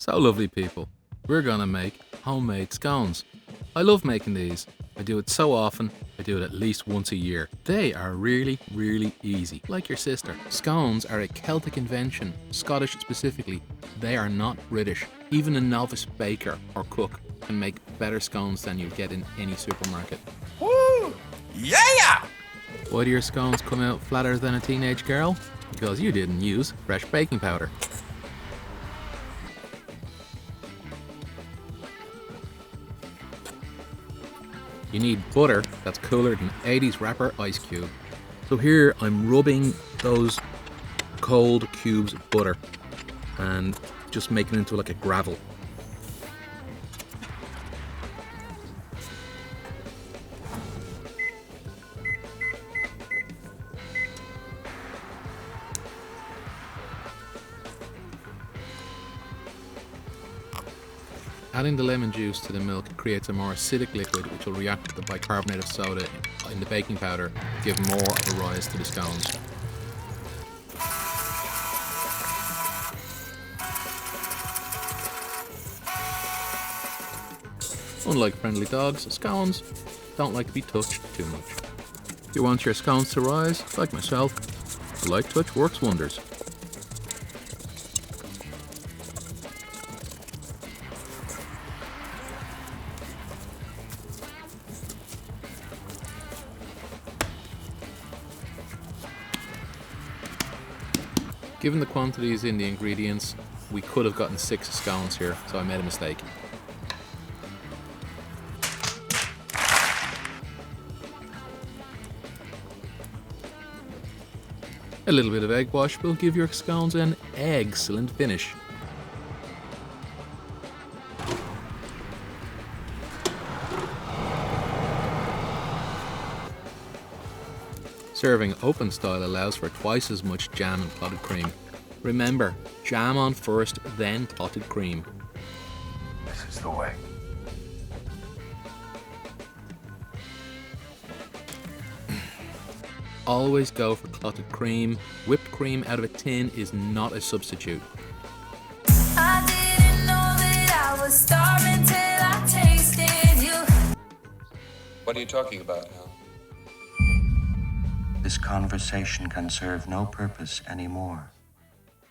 So lovely people, we're gonna make homemade scones. I love making these. I do it so often, I do it at least once a year. They are really, really easy, like your sister. Scones are a Celtic invention, Scottish specifically. They are not British. Even a novice baker or cook can make better scones than you'll get in any supermarket. Woo! Yeah! Why do your scones come out flatter than a teenage girl? Because you didn't use fresh baking powder. You need butter that's cooler than 80s wrapper ice cube. So here I'm rubbing those cold cubes of butter and just making it into like a gravel. Adding the lemon juice to the milk creates a more acidic liquid which will react with the bicarbonate of soda in the baking powder to give more of a rise to the scones. Unlike friendly dogs, scones don't like to be touched too much. If you want your scones to rise, like myself, a light touch works wonders. Given the quantities in the ingredients, we could have gotten 6 scones here, so I made a mistake. A little bit of egg wash will give your scones an excellent finish. Serving open style allows for twice as much jam and clotted cream. Remember, jam on first, then clotted cream. This is the way. Always go for clotted cream. Whipped cream out of a tin is not a substitute. I didn't know that I was starving till I tasted you. What are you talking about, Hal? This conversation can serve no purpose anymore.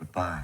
Goodbye.